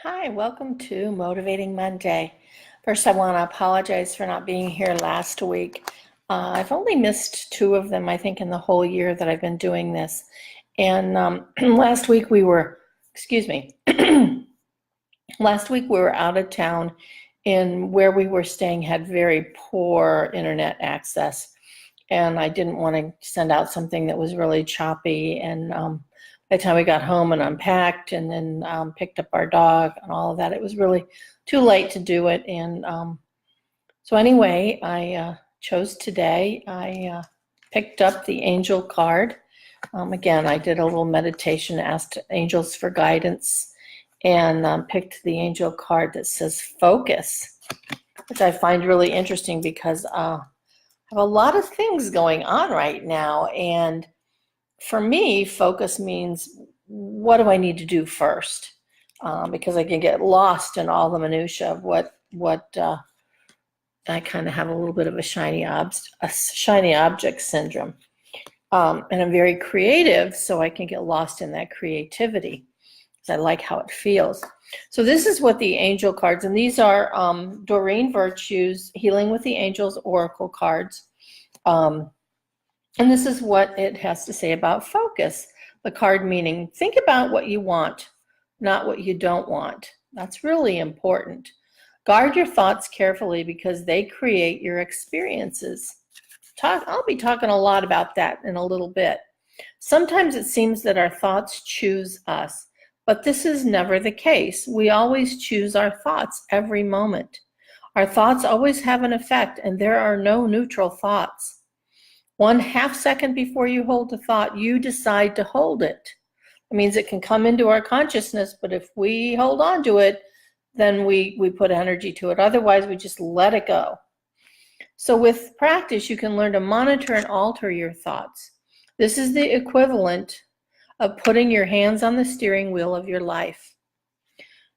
Hi, welcome to Motivating Monday. First, I want to apologize for not being here last week. I've only missed two of them, I think, in the whole year that I've been doing this. And last week we were, excuse me, last week we were out of town, and where we were staying had very poor internet access. And I didn't want to send out something that was really choppy. And by the time we got home and unpacked and then picked up our dog and all of that, it was really too late to do it. And so anyway, I chose today. I picked up the angel card. Again, I did a little meditation, asked angels for guidance, and picked the angel card that says focus, which I find really interesting because I have a lot of things going on right now. And for me, focus means, what do I need to do first? Because I can get lost in all the minutia of what I kind of have a little bit of a shiny object syndrome. And I'm very creative, so I can get lost in that creativity because I like how it feels. So this is what the angel cards, and these are Doreen Virtue's Healing with the Angels Oracle cards. And this is what it has to say about focus. The card meaning, think about what you want, not what you don't want. That's really important. Guard your thoughts carefully because they create your experiences. I'll be talking a lot about that in a little bit. Sometimes it seems that our thoughts choose us, but this is never the case. We always choose our thoughts every moment. Our thoughts always have an effect, and there are no neutral thoughts. 1/2 second before you hold a thought, you decide to hold it. It means it can come into our consciousness, but if we hold on to it, then we put energy to it. Otherwise, we just let it go. So with practice, you can learn to monitor and alter your thoughts. This is the equivalent of putting your hands on the steering wheel of your life.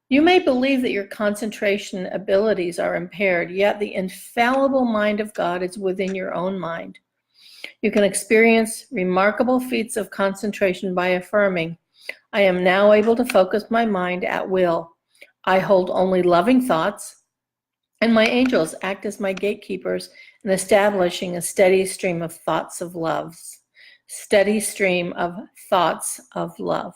You may believe that your concentration abilities are impaired, yet the infallible mind of God is within your own mind. You can experience remarkable feats of concentration by affirming, I am now able to focus my mind at will. I hold only loving thoughts, and my angels act as my gatekeepers in establishing a steady stream of thoughts of love. Steady stream of thoughts of love.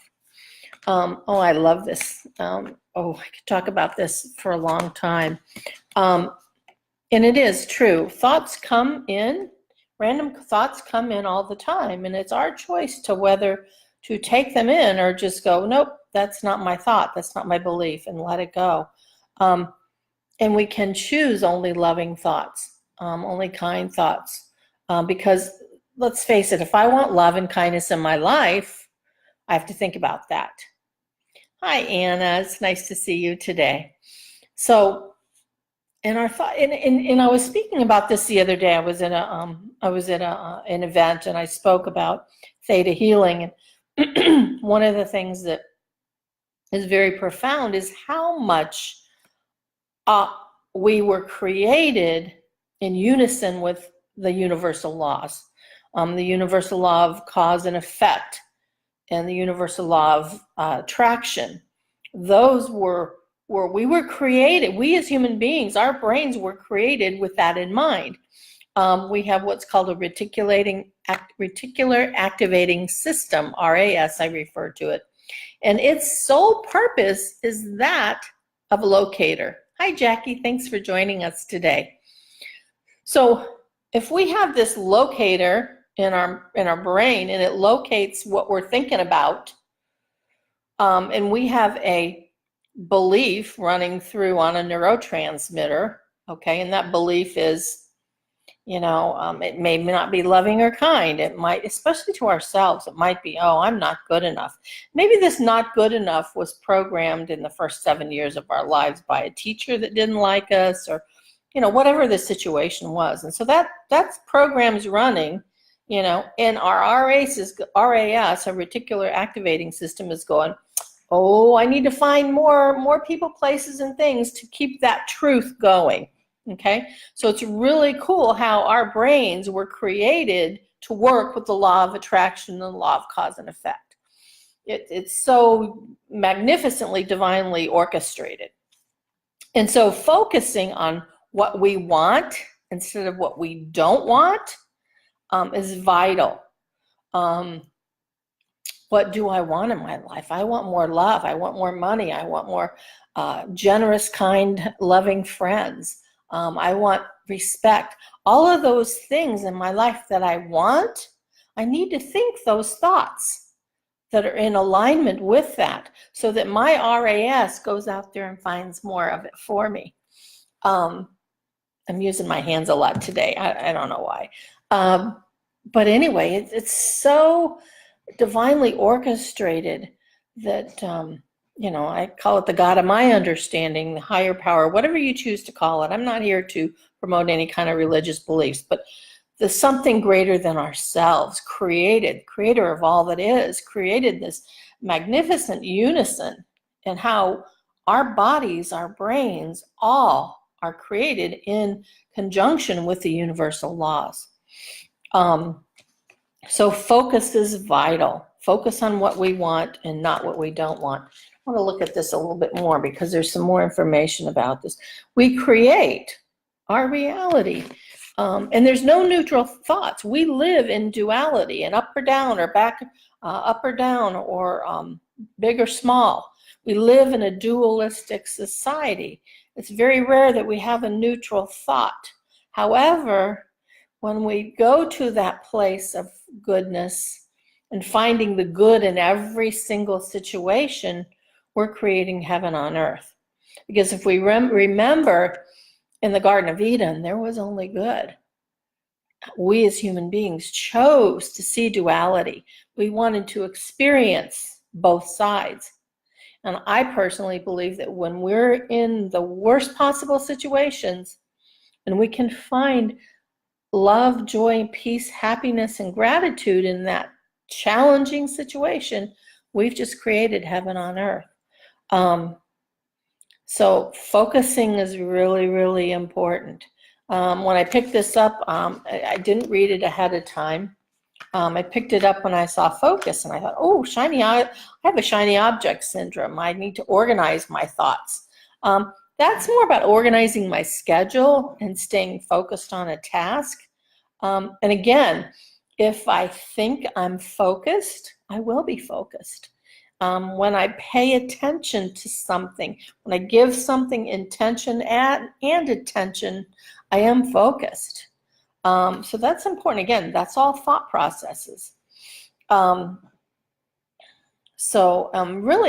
I love this. I could talk about this for a long time. And it is true. Random thoughts come in all the time, and it's our choice to whether to take them in or just go, nope, that's not my thought, that's not my belief, and let it go. And we can choose only loving thoughts, only kind thoughts, because let's face it, if I want love and kindness in my life, I have to think about that. Hi, Anna. It's nice to see you today. So, and our thought, and I was speaking about this the other day. I was at an event, and I spoke about theta healing. And one of the things that is very profound is how much we were created in unison with the universal laws, the universal law of cause and effect, and the universal law of attraction. Those we were created, we as human beings, our brains were created with that in mind. We have what's called a reticular activating system, RAS, I refer to it. And its sole purpose is that of a locator. Hi, Jackie, thanks for joining us today. So if we have this locator in our brain, and it locates what we're thinking about, and we have a belief running through on a neurotransmitter, okay, and that belief is, it may not be loving or kind. It might, especially to ourselves, it might be, oh, I'm not good enough. Maybe this not good enough was programmed in the first 7 years of our lives by a teacher that didn't like us, or, whatever the situation was. And so that's programs running, and our RAS, a reticular activating system, is going, oh, I need to find more people, places, and things to keep that truth going. Okay, so it's really cool how our brains were created to work with the law of attraction and the law of cause and effect. It's so magnificently, divinely orchestrated. And so focusing on what we want instead of what we don't want is vital. What do I want in my life? I want more love. I want more money. I want more generous, kind, loving friends. I want respect. All of those things in my life that I want, I need to think those thoughts that are in alignment with that so that my RAS goes out there and finds more of it for me. I'm using my hands a lot today. I don't know why. But anyway, it's so divinely orchestrated that, I call it the God of my understanding, the higher power, whatever you choose to call it. I'm not here to promote any kind of religious beliefs, but the something greater than ourselves creator of all that is, created this magnificent unison in how our bodies, our brains, all are created in conjunction with the universal laws. So focus is vital. Focus on what we want and not what we don't want. I want to look at this a little bit more because there's some more information about this. We create our reality. And there's no neutral thoughts. We live in duality, and up or down, or back, up or down, or big or small. We live in a dualistic society. It's very rare that we have a neutral thought. However, when we go to that place of goodness and finding the good in every single situation, we're creating heaven on earth. Because if we remember, in the Garden of Eden, there was only good. We as human beings chose to see duality. We wanted to experience both sides. And I personally believe that when we're in the worst possible situations and we can find love, joy, peace, happiness, and gratitude in that challenging situation, we've just created heaven on earth. So focusing is really, really important. When I picked this up, I didn't read it ahead of time. I picked it up when I saw focus, and I thought, oh, I have a shiny object syndrome. I need to organize my thoughts. That's more about organizing my schedule and staying focused on a task. And again, if I think I'm focused, I will be focused. When I pay attention to something, when I give something intention and attention, I am focused. So that's important. Again, that's all thought processes. Really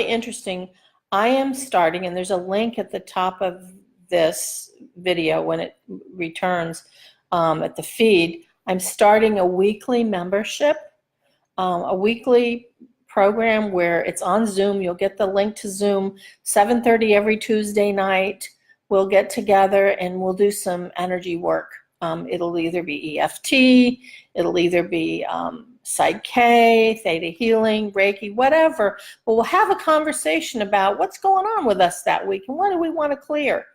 interesting. I am starting, and there's a link at the top of this video when it returns at the feed. I'm starting a weekly membership, a weekly program where it's on Zoom. You'll get the link to Zoom, 7:30 every Tuesday night. We'll get together and we'll do some energy work. It'll either be EFT, it'll either be Psych-K, Theta Healing, Reiki, whatever. But we'll have a conversation about what's going on with us that week and what do we want to clear.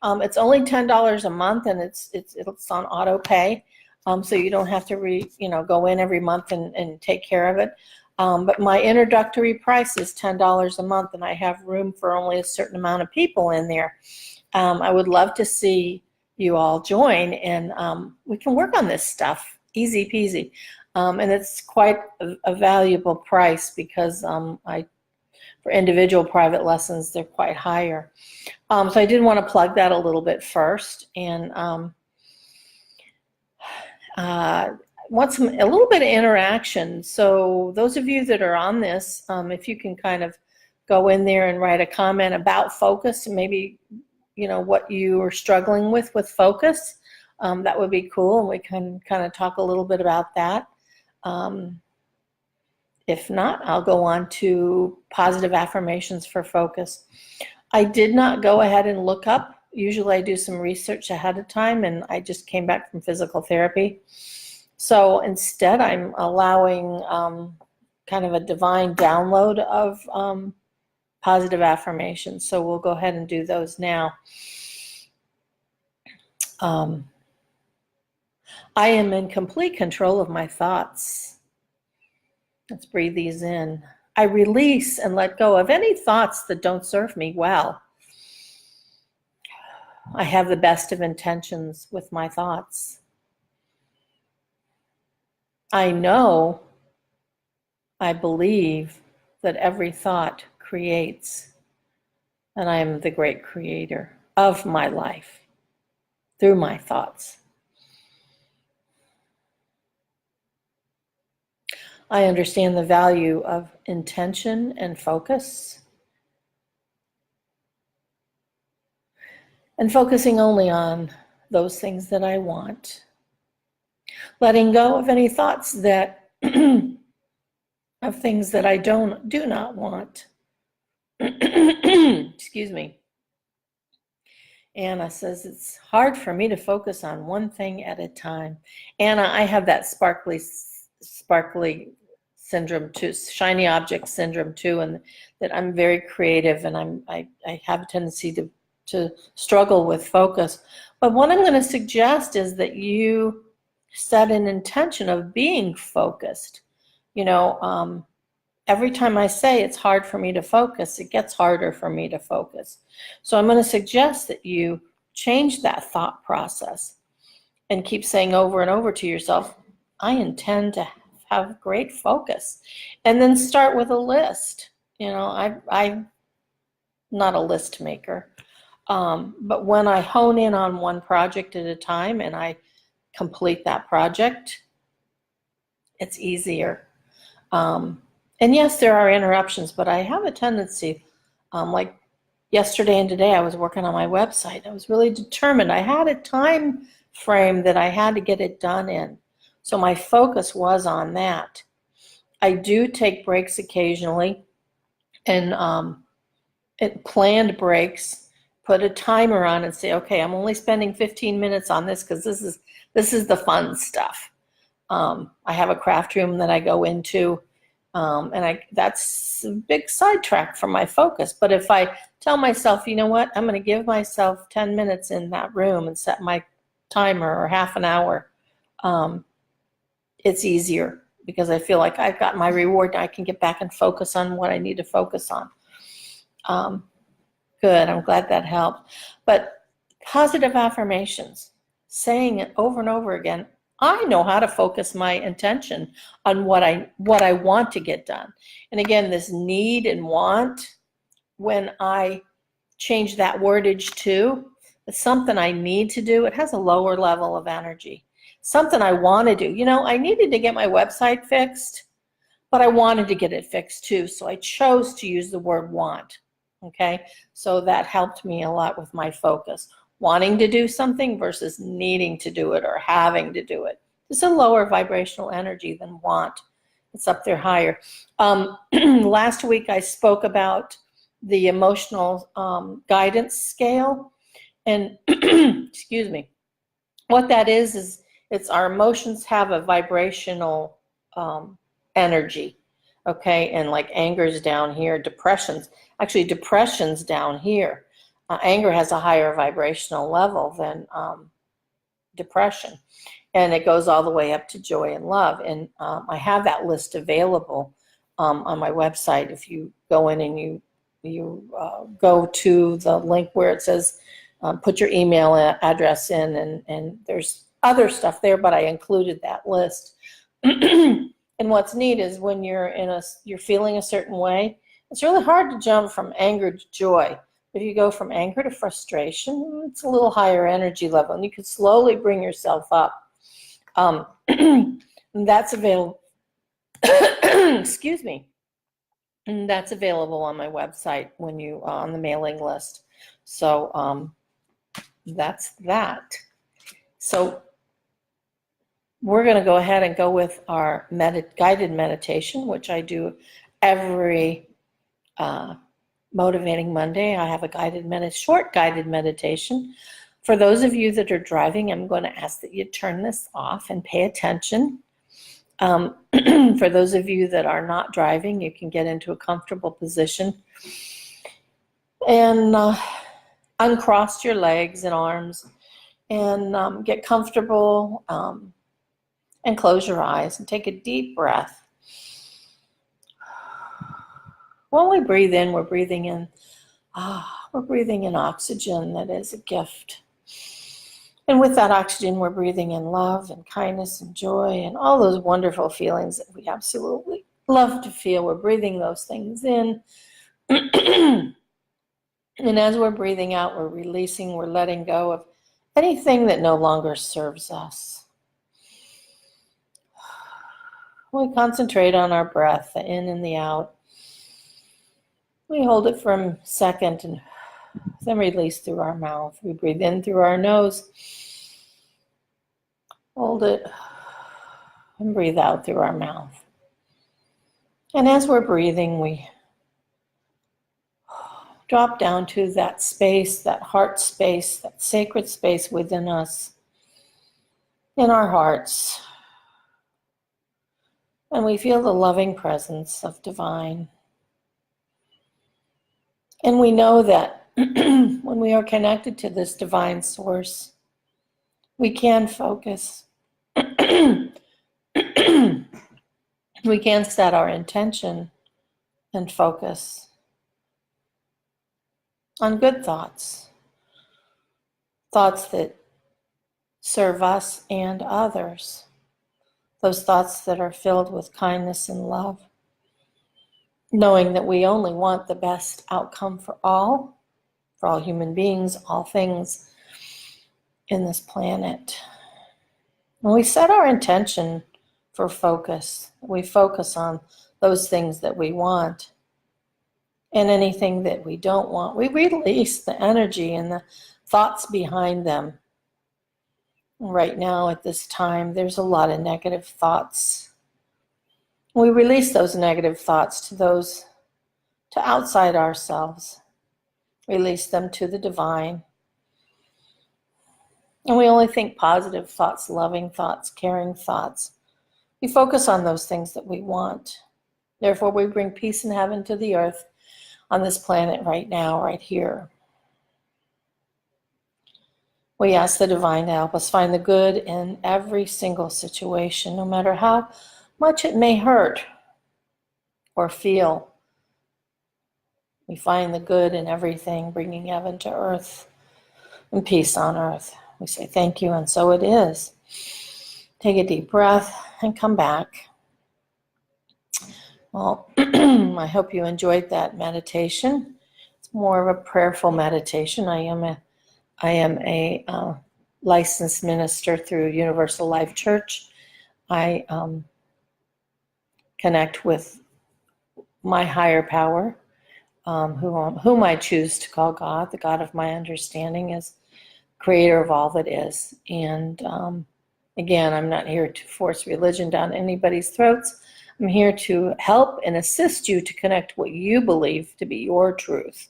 It's only $10 a month, and it's on auto pay, so you don't have to go in every month and take care of it. But my introductory price is $10 a month, and I have room for only a certain amount of people in there. I would love to see you all join, and we can work on this stuff, easy peasy. And it's quite a valuable price because for individual private lessons, they're quite higher. So I did want to plug that a little bit first, and want a little bit of interaction. So those of you that are on this, if you can kind of go in there and write a comment about focus, and maybe what you are struggling with focus, that would be cool, and we can kind of talk a little bit about that. If not, I'll go on to positive affirmations for focus. I did not go ahead and look up. Usually I do some research ahead of time, and I just came back from physical therapy. So instead, I'm allowing kind of a divine download of positive affirmations. So we'll go ahead and do those now. I am in complete control of my thoughts. Let's breathe these in. I release and let go of any thoughts that don't serve me well. I have the best of intentions with my thoughts. I know, I believe that every thought creates, and I am the great creator of my life through my thoughts. I understand the value of intention and focus, and focusing only on those things that I want. Letting go of any thoughts that of things that I do not want. Excuse me. Anna says it's hard for me to focus on one thing at a time. Anna, I have that sparkly syndrome too, shiny object syndrome too, and that I'm very creative, and I have a tendency to struggle with focus. But what I'm going to suggest is that you set an intention of being focused. You know, every time I say it's hard for me to focus, it gets harder for me to focus. So I'm going to suggest that you change that thought process and keep saying over and over to yourself, I intend to have great focus. And then start with a list. You know, I'm not a list maker, but when I hone in on one project at a time and I complete that project, it's easier. And yes, there are interruptions, but I have a tendency, like yesterday and today, I was working on my website. I was really determined. I had a time frame that I had to get it done in. So my focus was on that. I do take breaks occasionally, and planned breaks, put a timer on and say, okay, I'm only spending 15 minutes on this because this is the fun stuff. I have a craft room that I go into, and that's a big sidetrack from my focus. But if I tell myself, you know what, I'm going to give myself 10 minutes in that room and set my timer, or half an hour, it's easier because I feel like I've got my reward and I can get back and focus on what I need to focus on. Good, I'm glad that helped. But positive affirmations, saying it over and over again, I know how to focus my intention on what I want to get done. And again, this need and want, when I change that wordage to it's something I need to do, it has a lower level of energy. Something I want to do. You know, I needed to get my website fixed, but I wanted to get it fixed too. So I chose to use the word want. Okay, so that helped me a lot with my focus. Wanting to do something versus needing to do it or having to do it. It's a lower vibrational energy than want. It's up there higher. Last week I spoke about the emotional guidance scale. And excuse me, what that is it's our emotions have a vibrational energy. Okay, and like anger's down here, depression's down here. Anger has a higher vibrational level than depression, and it goes all the way up to joy and love. And I have that list available on my website. If you go in and you go to the link where it says put your email address in, and there's other stuff there, but I included that list. And what's neat is when you're feeling a certain way, it's really hard to jump from anger to joy. If you go from anger to frustration, it's a little higher energy level, and you can slowly bring yourself up. That's available. Excuse me. And that's available on my website when you on the mailing list. So that's that. So we're going to go ahead and go with our guided meditation, which I do every Motivating Monday. I have a short guided meditation. For those of you that are driving, I'm going to ask that you turn this off and pay attention. For those of you that are not driving, you can get into a comfortable position and uncross your legs and arms and get comfortable and close your eyes and take a deep breath. When we breathe in, we're breathing in, we're breathing in oxygen that is a gift. And with that oxygen, we're breathing in love and kindness and joy and all those wonderful feelings that we absolutely love to feel. We're breathing those things in. And as we're breathing out, we're releasing, we're letting go of anything that no longer serves us. We concentrate on our breath, the in and the out. We hold it for a second and then release through our mouth. We breathe in through our nose, hold it, and breathe out through our mouth. And as we're breathing, we drop down to that space, that heart space, that sacred space within us, in our hearts. And we feel the loving presence of divine. And we know that when we are connected to this divine source, we can focus. We can set our intention and focus on good thoughts, thoughts that serve us and others, those thoughts that are filled with kindness and love, knowing that we only want the best outcome for all human beings, all things in this planet. When we set our intention for focus, we focus on those things that we want and anything that we don't want. We release the energy and the thoughts behind them. Right now, at this time, there's a lot of negative thoughts. We release those negative thoughts to outside ourselves. Release them to the divine. And we only think positive thoughts, loving thoughts, caring thoughts. We focus on those things that we want. Therefore, we bring peace and heaven to the earth on this planet right now, right here. We ask the divine to help us find the good in every single situation, no matter how much it may hurt or feel. We find the good in everything, bringing heaven to earth and peace on earth. We say thank you, and so it is. Take a deep breath and come back. Well, I hope you enjoyed that meditation. It's more of a prayerful meditation. I am a licensed minister through Universal Life Church. I connect with my higher power, whom I choose to call God. The God of my understanding is creator of all that is. And again, I'm not here to force religion down anybody's throats. I'm here to help and assist you to connect what you believe to be your truth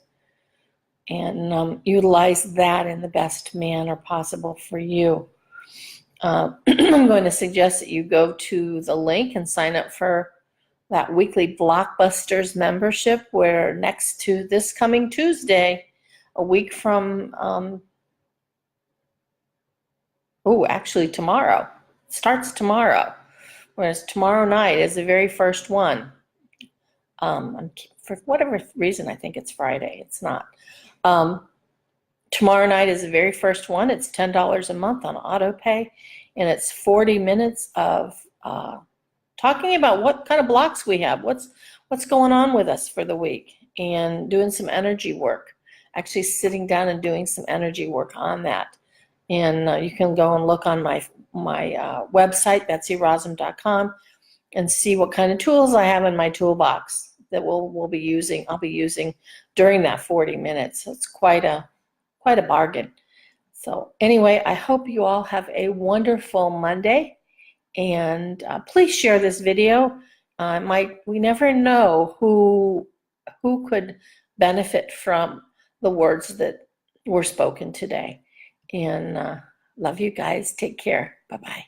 and utilize that in the best manner possible for you. I'm going to suggest that you go to the link and sign up for that weekly Blockbusters membership, where next to this coming Tuesday, a week from, actually tomorrow, it starts tomorrow, whereas tomorrow night is the very first one. For whatever reason, I think it's Friday. It's not. Tomorrow night is the very first one. It's $10 a month on auto pay, and it's 40 minutes of talking about what kind of blocks we have, what's going on with us for the week, and doing some energy work, actually sitting down and doing some energy work on that. And you can go and look on my website, BetsyRosum.com, and see what kind of tools I have in my toolbox that I'll be using during that 40 minutes. So it's quite a bargain. So anyway, I hope you all have a wonderful Monday, and please share this video. We never know who could benefit from the words that were spoken today. And love you guys. Take care. Bye-bye.